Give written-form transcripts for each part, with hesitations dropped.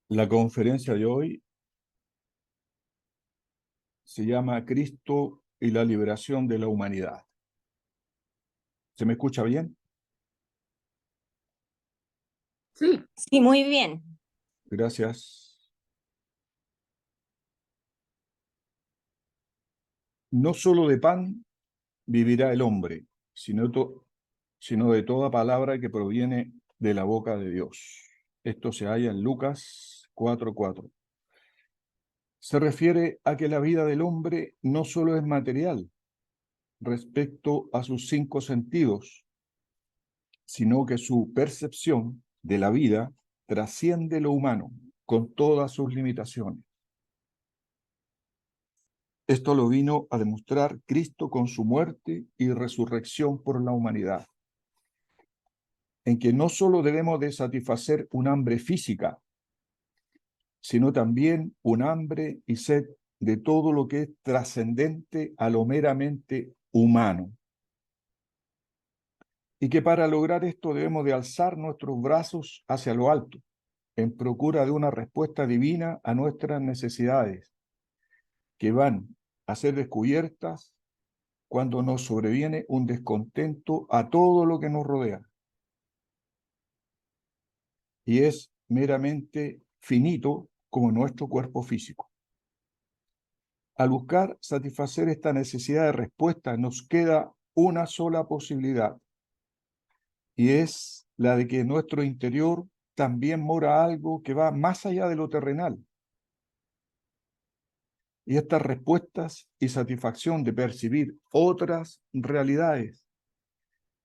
La conferencia de hoy se llama Cristo y la liberación de la humanidad. ¿Se me escucha bien? Sí, sí, muy bien. Gracias. No solo de pan vivirá el hombre, sino de toda palabra que proviene de la boca de Dios. Esto se halla en Lucas 4:4. Se refiere a que la vida del hombre no solo es material respecto a sus cinco sentidos, sino que su percepción de la vida trasciende lo humano con todas sus limitaciones. Esto lo vino a demostrar Cristo con su muerte y resurrección por la humanidad, en que no solo debemos de satisfacer un hambre física, sino también un hambre y sed de todo lo que es trascendente a lo meramente humano. Y que para lograr esto debemos de alzar nuestros brazos hacia lo alto, en procura de una respuesta divina a nuestras necesidades, que van a ser descubiertas cuando nos sobreviene un descontento a todo lo que nos rodea. Y es meramente finito como nuestro cuerpo físico. Al buscar satisfacer esta necesidad de respuesta, nos queda una sola posibilidad, y es la de que en nuestro interior también mora algo que va más allá de lo terrenal. Y estas respuestas y satisfacción de percibir otras realidades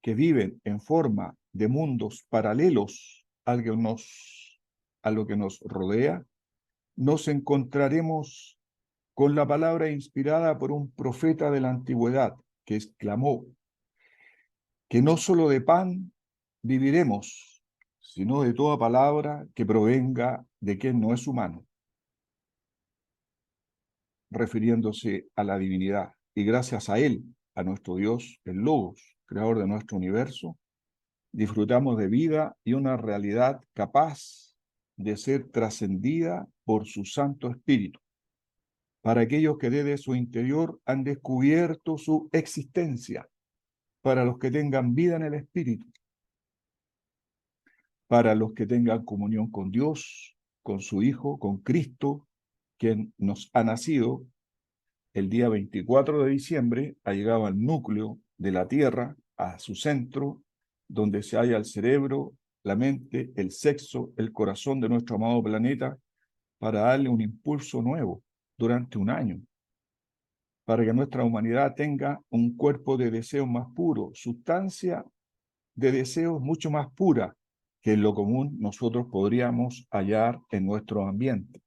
que viven en forma de mundos paralelos a lo que nos rodea, nos encontraremos con la palabra inspirada por un profeta de la antigüedad que exclamó que no solo de pan viviremos, sino de toda palabra que provenga de quien no es humano, refiriéndose a la divinidad. Y gracias a él, a nuestro Dios, el Logos, creador de nuestro universo, disfrutamos de vida y una realidad capaz de ser trascendida por su Santo Espíritu, para aquellos que desde su interior han descubierto su existencia, para los que tengan vida en el Espíritu, para los que tengan comunión con Dios, con su Hijo, con Cristo, quien nos ha nacido el día 24 de diciembre, ha llegado al núcleo de la Tierra, a su centro, donde se halla el cerebro, la mente, el sexo, el corazón de nuestro amado planeta, para darle un impulso nuevo durante un año, para que nuestra humanidad tenga un cuerpo de deseos más puro, sustancia de deseos mucho más pura que en lo común nosotros podríamos hallar en nuestro ambiente.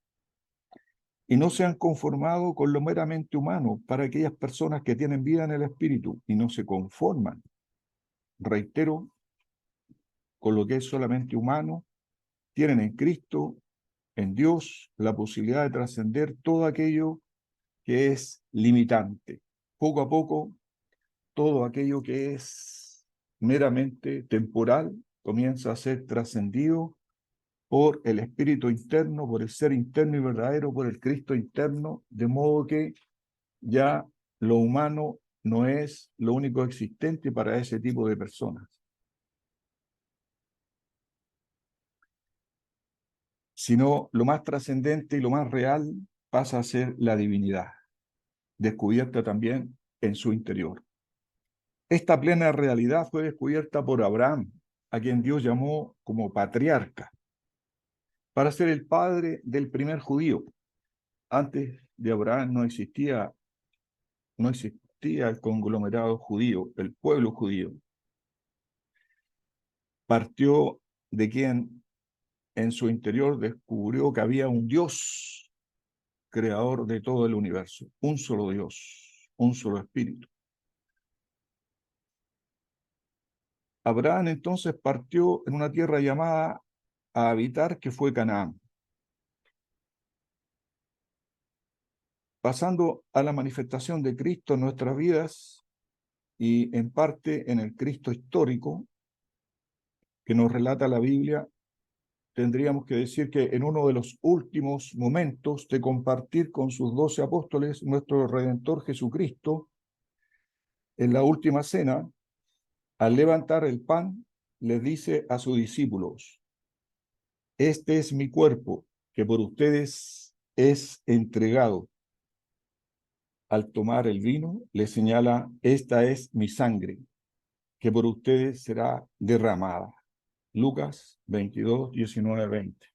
Y no se han conformado con lo meramente humano para aquellas personas que tienen vida en el espíritu y no se conforman, reitero, con lo que es solamente humano, tienen en Cristo, en Dios, la posibilidad de trascender todo aquello que es limitante. Poco a poco, todo aquello que es meramente temporal comienza a ser trascendido por el espíritu interno, por el ser interno y verdadero, por el Cristo interno, de modo que ya lo humano no es lo único existente para ese tipo de personas, sino lo más trascendente y lo más real pasa a ser la divinidad, descubierta también en su interior. Esta plena realidad fue descubierta por Abraham, a quien Dios llamó como patriarca, para ser el padre del primer judío. Antes de Abraham no existía el conglomerado judío, el pueblo judío. Partió de quien en su interior descubrió que había un Dios creador de todo el universo, un solo Dios, un solo espíritu. Abraham entonces partió en una tierra llamada a habitar, que fue Canaán, pasando a la manifestación de Cristo en nuestras vidas y en parte en el Cristo histórico que nos relata la Biblia. tendríamos que decir que en uno de los últimos momentos de compartir con sus 12 apóstoles, nuestro Redentor Jesucristo, en la última cena, al levantar el pan, les dice a sus discípulos: este es mi cuerpo, que por ustedes es entregado. Al tomar el vino, le señala: esta es mi sangre, que por ustedes será derramada. Lucas 22, 19, 20.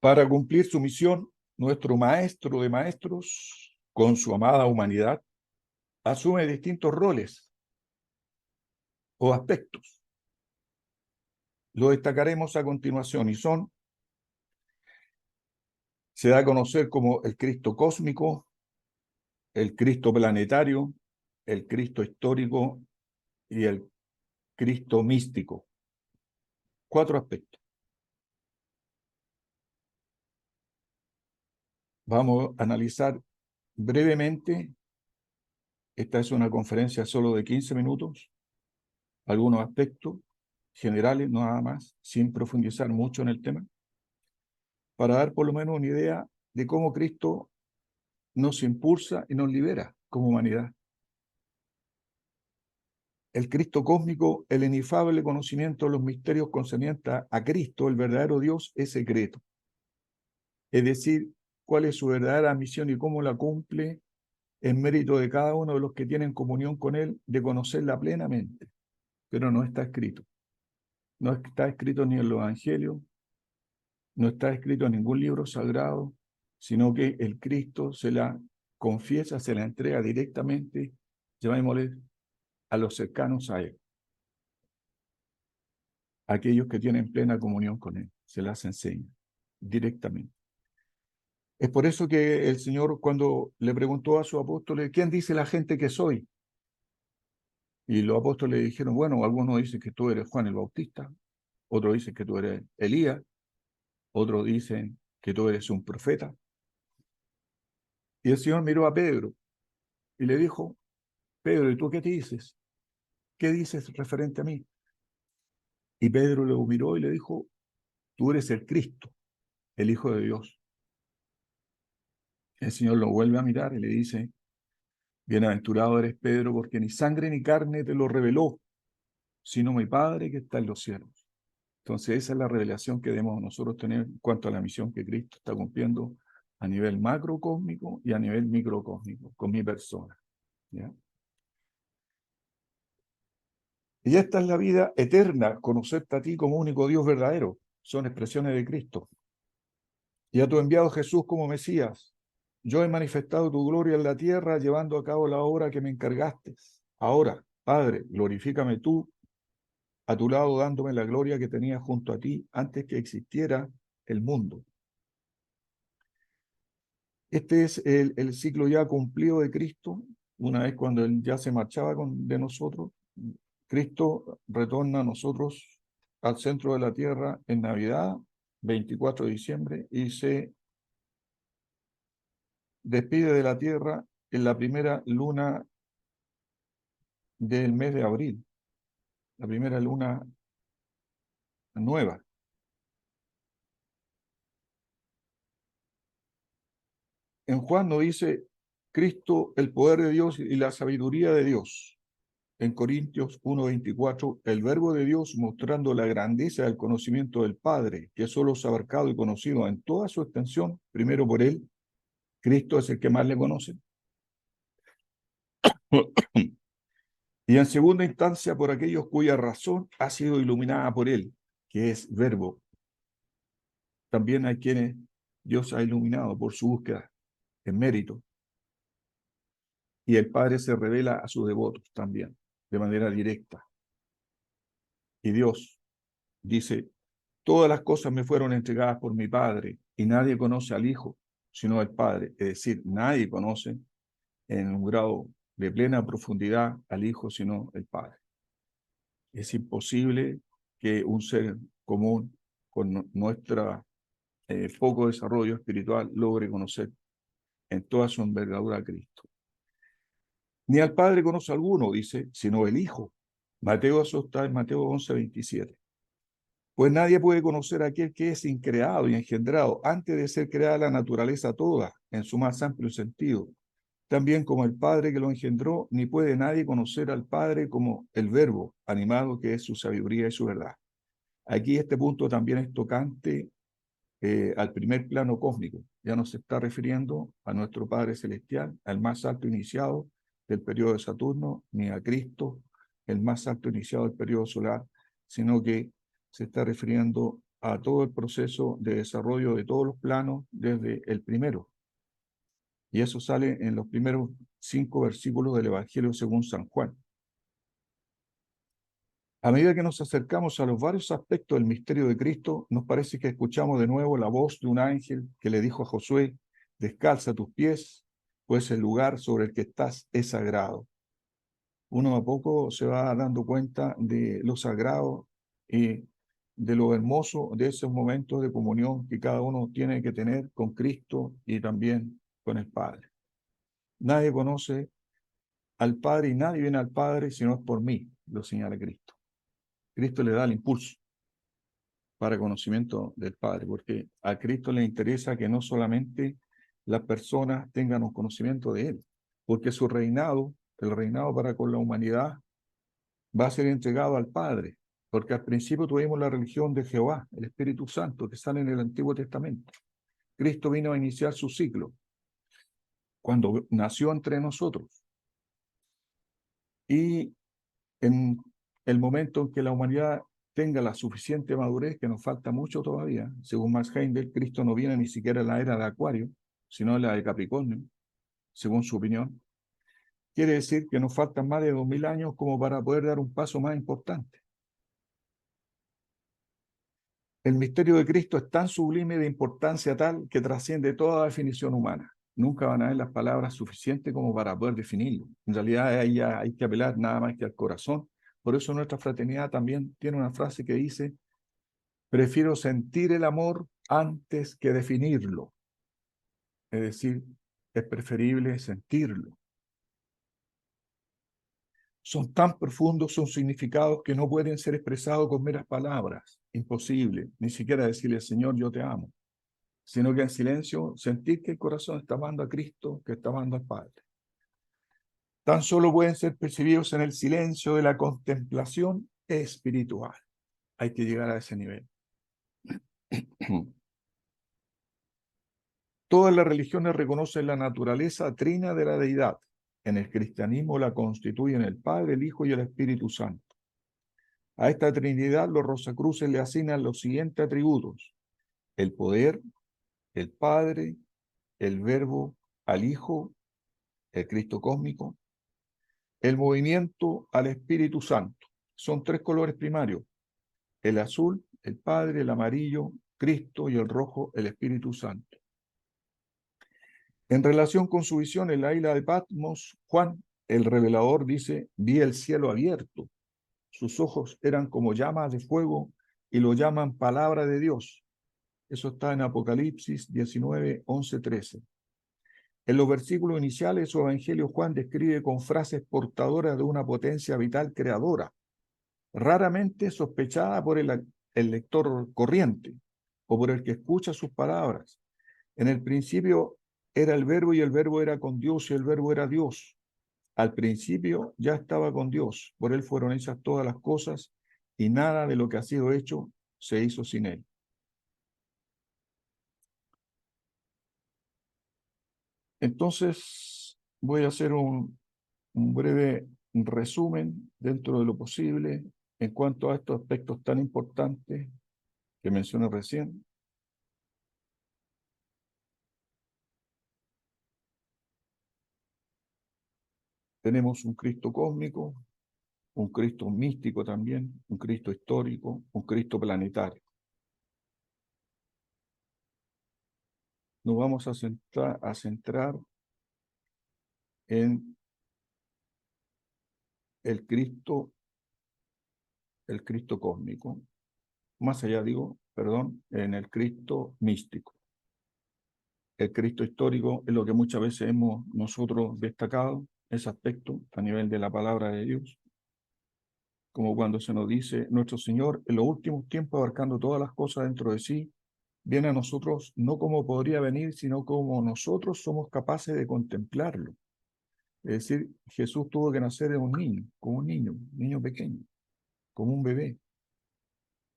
Para cumplir su misión, nuestro maestro de maestros, con su amada humanidad, asume distintos roles o aspectos. Lo destacaremos a continuación y son: se da a conocer como el Cristo cósmico, el Cristo planetario, el Cristo histórico y el Cristo místico. 4 aspectos. Vamos a analizar brevemente. Esta es una conferencia solo de 15 minutos. Algunos aspectos generales, no nada más, sin profundizar mucho en el tema, para dar por lo menos una idea de cómo Cristo nos impulsa y nos libera como humanidad. El Cristo cósmico, el inefable conocimiento de los misterios concernientes a Cristo, el verdadero Dios, es secreto. Es decir, cuál es su verdadera misión y cómo la cumple, en mérito de cada uno de los que tienen comunión con Él, de conocerla plenamente. Pero no está escrito. No está escrito ni en los evangelios, no está escrito en ningún libro sagrado, sino que el Cristo se la confiesa, se la entrega directamente, llamémosle, a los cercanos a Él, a aquellos que tienen plena comunión con Él, se las enseña directamente. Es por eso que el Señor, cuando le preguntó a sus apóstoles: ¿quién dice la gente que soy? Y los apóstoles dijeron: bueno, algunos dicen que tú eres Juan el Bautista, otros dicen que tú eres Elías, otros dicen que tú eres un profeta. Y el Señor miró a Pedro y le dijo: Pedro, ¿y tú qué te dices? ¿Qué dices referente a mí? Y Pedro lo miró y le dijo: tú eres el Cristo, el Hijo de Dios. El Señor lo vuelve a mirar y le dice: bienaventurado eres, Pedro, porque ni sangre ni carne te lo reveló, sino mi Padre que está en los cielos. Entonces esa es la revelación que debemos nosotros tener en cuanto a la misión que Cristo está cumpliendo a nivel macrocósmico y a nivel microcósmico, con mi persona. ¿Ya? Y esta es la vida eterna: conocerte a ti como único Dios verdadero. Son expresiones de Cristo. Y a tu enviado Jesús como Mesías. Yo he manifestado tu gloria en la tierra, llevando a cabo la obra que me encargaste. Ahora, Padre, glorifícame tú a tu lado, dándome la gloria que tenía junto a ti antes que existiera el mundo. Este es el ciclo ya cumplido de Cristo. Una vez cuando Él ya se marchaba de nosotros, Cristo retorna a nosotros al centro de la tierra en Navidad, 24 de diciembre, y se despide de la tierra en la primera luna del mes de abril, la primera luna nueva. En Juan nos dice Cristo, el poder de Dios y la sabiduría de Dios. En Corintios 1:24, el verbo de Dios mostrando la grandeza del conocimiento del Padre, que solo es abarcado y conocido en toda su extensión, primero por Él. Cristo es el que más le conoce. Y en segunda instancia por aquellos cuya razón ha sido iluminada por Él, que es verbo. También hay quienes Dios ha iluminado por su búsqueda en mérito. Y el Padre se revela a sus devotos también, de manera directa. Y Dios dice: todas las cosas me fueron entregadas por mi Padre, y nadie conoce al Hijo, sino el Padre. Es decir, nadie conoce en un grado de plena profundidad al Hijo, sino el Padre. Es imposible que un ser común con nuestra poco desarrollo espiritual logre conocer en toda su envergadura a Cristo. Ni al Padre conoce alguno, dice, sino el Hijo. Mateo, eso está en Mateo 11:27. Pues nadie puede conocer a aquel que es increado y engendrado antes de ser creada la naturaleza toda, en su más amplio sentido. También como el Padre que lo engendró, ni puede nadie conocer al Padre como el Verbo animado que es su sabiduría y su verdad. Aquí este punto también es tocante al primer plano cósmico. Ya no se está refiriendo a nuestro Padre Celestial, al más alto iniciado del periodo de Saturno, ni a Cristo, el más alto iniciado del periodo solar, sino que se está refiriendo a todo el proceso de desarrollo de todos los planos desde el primero. Y eso sale en los primeros 5 versículos del Evangelio según San Juan. A medida que nos acercamos a los varios aspectos del misterio de Cristo, nos parece que escuchamos de nuevo la voz de un ángel que le dijo a Josué: descalza tus pies, pues el lugar sobre el que estás es sagrado. Uno a poco se va dando cuenta de lo sagrado y de lo hermoso de esos momentos de comunión que cada uno tiene que tener con Cristo y también con el Padre. Nadie conoce al Padre y nadie viene al Padre si no es por mí, lo señala Cristo. Cristo le da el impulso para conocimiento del Padre, porque a Cristo le interesa que no solamente las personas tengan un conocimiento de Él, porque su reinado, el reinado para con la humanidad, va a ser entregado al Padre, porque al principio tuvimos la religión de Jehová, el Espíritu Santo, que sale en el Antiguo Testamento. Cristo vino a iniciar su ciclo cuando nació entre nosotros. Y en el momento en que la humanidad tenga la suficiente madurez, que nos falta mucho todavía, según Max Heindel, Cristo no viene ni siquiera en la era de Acuario, sino en la de Capricornio, según su opinión. Quiere decir que nos faltan más de 2000 años como para poder dar un paso más importante. El misterio de Cristo es tan sublime de importancia tal que trasciende toda definición humana. Nunca van a haber las palabras suficientes como para poder definirlo. En realidad hay que apelar nada más que al corazón. Por eso nuestra fraternidad también tiene una frase que dice: prefiero sentir el amor antes que definirlo. Es decir, es preferible sentirlo. Son tan profundos sus significados que no pueden ser expresados con meras palabras. Imposible. Ni siquiera decirle: Señor, yo te amo. Sino que en silencio sentir que el corazón está amando a Cristo, que está amando al Padre. Tan solo pueden ser percibidos en el silencio de la contemplación espiritual. Hay que llegar a ese nivel. Todas las religiones reconocen la naturaleza trina de la deidad. En el cristianismo la constituyen el Padre, el Hijo y el Espíritu Santo. A esta Trinidad los rosacruces le asignan los siguientes atributos: el poder, el Padre, el Verbo, al Hijo, el Cristo cósmico, el movimiento al Espíritu Santo. Son 3 colores primarios: el azul, el Padre; el amarillo, Cristo; y el rojo, el Espíritu Santo. En relación con su visión en la isla de Patmos, Juan, el revelador, dice: vi el cielo abierto. Sus ojos eran como llamas de fuego y lo llaman palabra de Dios. Eso está en Apocalipsis 19, 11, 13. En los versículos iniciales, su evangelio Juan describe con frases portadoras de una potencia vital creadora, raramente sospechada por el lector corriente o por el que escucha sus palabras. En el principio era el Verbo y el Verbo era con Dios y el Verbo era Dios. Al principio ya estaba con Dios, por él fueron hechas todas las cosas y nada de lo que ha sido hecho se hizo sin él. Entonces voy a hacer un breve resumen dentro de lo posible en cuanto a estos aspectos tan importantes que mencioné recién. Tenemos un Cristo cósmico, un Cristo místico también, un Cristo histórico, un Cristo planetario. Nos vamos a centrar en el Cristo cósmico, más allá en el Cristo místico. El Cristo histórico es lo que muchas veces hemos nosotros destacado, ese aspecto a nivel de la palabra de Dios, como cuando se nos dice, nuestro Señor en los últimos tiempos, abarcando todas las cosas dentro de sí, viene a nosotros no como podría venir, sino como nosotros somos capaces de contemplarlo. Es decir, Jesús tuvo que nacer de un niño, como un niño pequeño, como un bebé.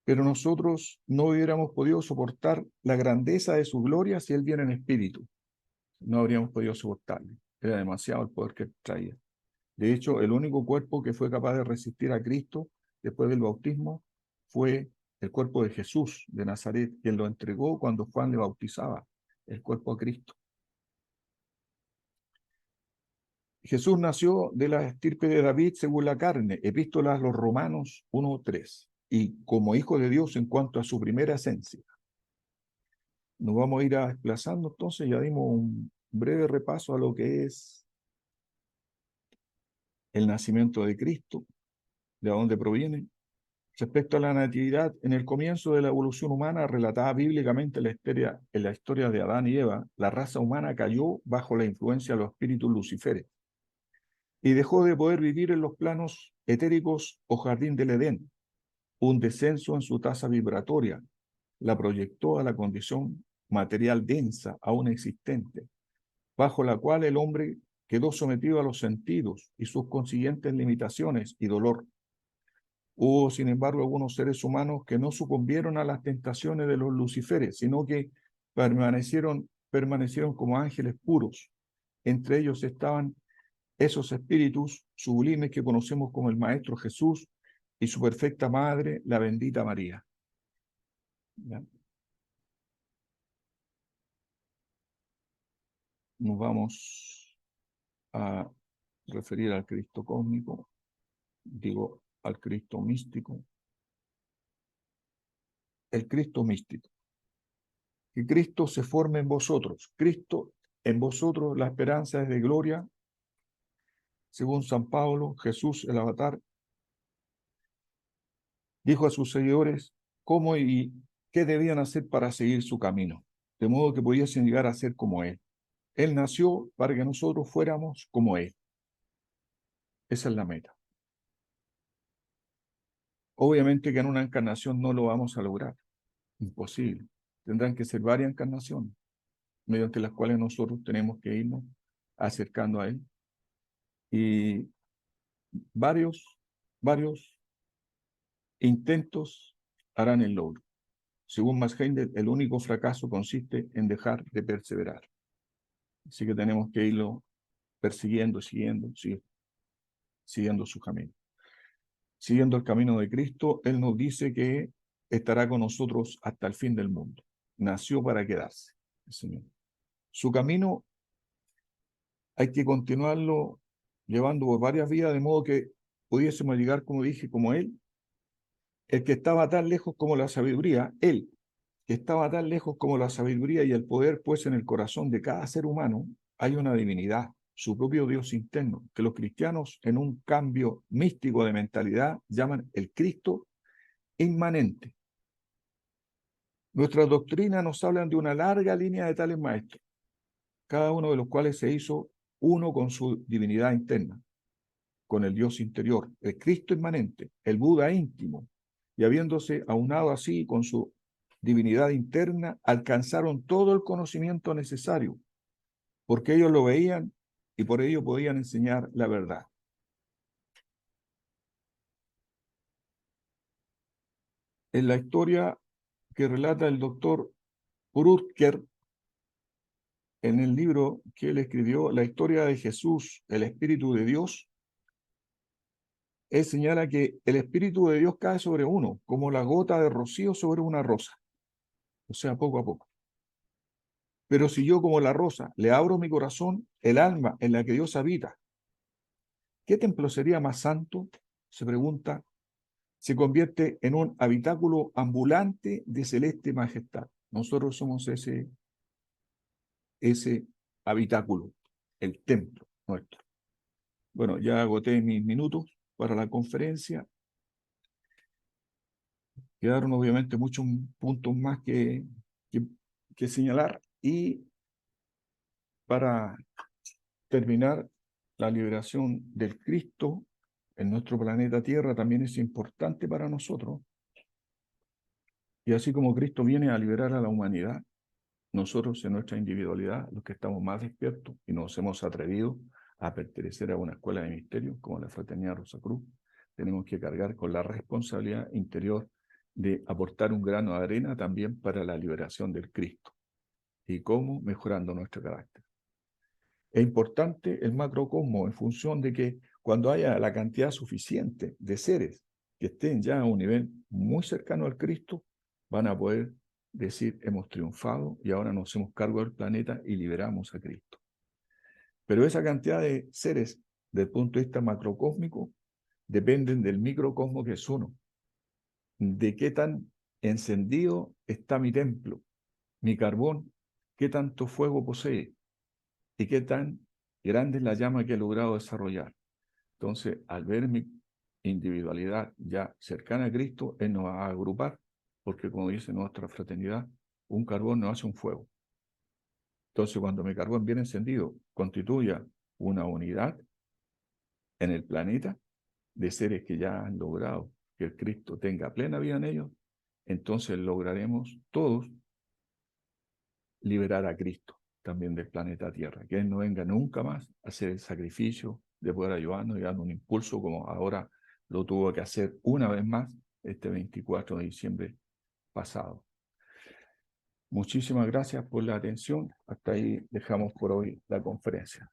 Pero nosotros no hubiéramos podido soportar la grandeza de su gloria si Él viene en espíritu. No habríamos podido soportarlo. Era demasiado el poder que traía. De hecho, el único cuerpo que fue capaz de resistir a Cristo después del bautismo fue el cuerpo de Jesús de Nazaret, quien lo entregó cuando Juan le bautizaba, el cuerpo a Cristo. Jesús nació de la estirpe de David según la carne, epístola a los Romanos 1:3, y como hijo de Dios en cuanto a su primera esencia. Nos vamos a ir desplazando, entonces ya dimos un breve repaso a lo que es el nacimiento de Cristo, de dónde proviene. Respecto a la natividad, en el comienzo de la evolución humana, relatada bíblicamente en la historia de Adán y Eva, la raza humana cayó bajo la influencia de los espíritus luciferes y dejó de poder vivir en los planos etéricos o jardín del Edén. Un descenso en su tasa vibratoria la proyectó a la condición material densa aún existente, bajo la cual el hombre quedó sometido a los sentidos y sus consiguientes limitaciones y dolor. Hubo, sin embargo, algunos seres humanos que no sucumbieron a las tentaciones de los luciferes, sino que permanecieron como ángeles puros. Entre ellos estaban esos espíritus sublimes que conocemos como el Maestro Jesús y su perfecta Madre, la bendita María. ¿Ya? Nos vamos a referir al Cristo cósmico, digo, al Cristo místico. El Cristo místico. Que Cristo se forme en vosotros. Cristo en vosotros, la esperanza es de gloria. Según San Pablo, Jesús, el avatar, dijo a sus seguidores cómo y qué debían hacer para seguir su camino, de modo que pudiesen llegar a ser como Él. Él nació para que nosotros fuéramos como Él. Esa es la meta. Obviamente que en una encarnación no lo vamos a lograr. Imposible. Tendrán que ser varias encarnaciones, mediante las cuales nosotros tenemos que irnos acercando a Él. Y varios intentos harán el logro. Según Max Heindel, el único fracaso consiste en dejar de perseverar. Así que tenemos que irlo persiguiendo, siguiendo su camino. Siguiendo el camino de Cristo, Él nos dice que estará con nosotros hasta el fin del mundo. Nació para quedarse, el Señor. Su camino hay que continuarlo llevando por varias vías, de modo que pudiésemos llegar, como dije, como Él, el que estaba tan lejos como la sabiduría, Él, que estaba tan lejos como la sabiduría y el poder, pues en el corazón de cada ser humano hay una divinidad, su propio Dios interno, que los cristianos en un cambio místico de mentalidad llaman el Cristo inmanente. Nuestras doctrinas nos hablan de una larga línea de tales maestros, cada uno de los cuales se hizo uno con su divinidad interna, con el Dios interior, el Cristo inmanente, el Buda íntimo, y habiéndose aunado así con su divinidad interna, alcanzaron todo el conocimiento necesario, porque ellos lo veían y por ello podían enseñar la verdad. En la historia que relata el doctor Rutger, en el libro que él escribió, La historia de Jesús, el Espíritu de Dios, él señala que el Espíritu de Dios cae sobre uno, como la gota de rocío sobre una rosa, o sea, poco a poco. Pero si yo, como la rosa, le abro mi corazón, el alma en la que Dios habita, ¿qué templo sería más santo? Se pregunta. Se convierte en un habitáculo ambulante de celeste majestad. Nosotros somos ese habitáculo, el templo nuestro. Bueno, ya agoté mis minutos para la conferencia. Quedaron obviamente muchos puntos más que señalar, y para terminar la liberación del Cristo en nuestro planeta Tierra también es importante para nosotros. Y así como Cristo viene a liberar a la humanidad, nosotros en nuestra individualidad, los que estamos más despiertos y nos hemos atrevido a pertenecer a una escuela de misterios como la Fraternidad Rosacruz, tenemos que cargar con la responsabilidad interior de aportar un grano de arena también para la liberación del Cristo. ¿Y cómo? Mejorando nuestro carácter. Es importante el macrocosmo en función de que cuando haya la cantidad suficiente de seres que estén ya a un nivel muy cercano al Cristo, van a poder decir, hemos triunfado y ahora nos hacemos cargo del planeta y liberamos a Cristo. Pero esa cantidad de seres, desde el punto de vista macrocósmico, dependen del microcosmo que es uno. De qué tan encendido está mi templo, mi carbón, qué tanto fuego posee y qué tan grande es la llama que he logrado desarrollar. Entonces, al ver mi individualidad ya cercana a Cristo, Él nos va a agrupar, porque como dice nuestra fraternidad, un carbón no hace un fuego. Entonces, cuando mi carbón bien encendido constituya una unidad en el planeta de seres que ya han logrado que el Cristo tenga plena vida en ellos, entonces lograremos todos liberar a Cristo también del planeta Tierra, que Él no venga nunca más a hacer el sacrificio de poder ayudarnos y darnos un impulso como ahora lo tuvo que hacer una vez más este 24 de diciembre pasado. Muchísimas gracias por la atención. Hasta ahí dejamos por hoy la conferencia.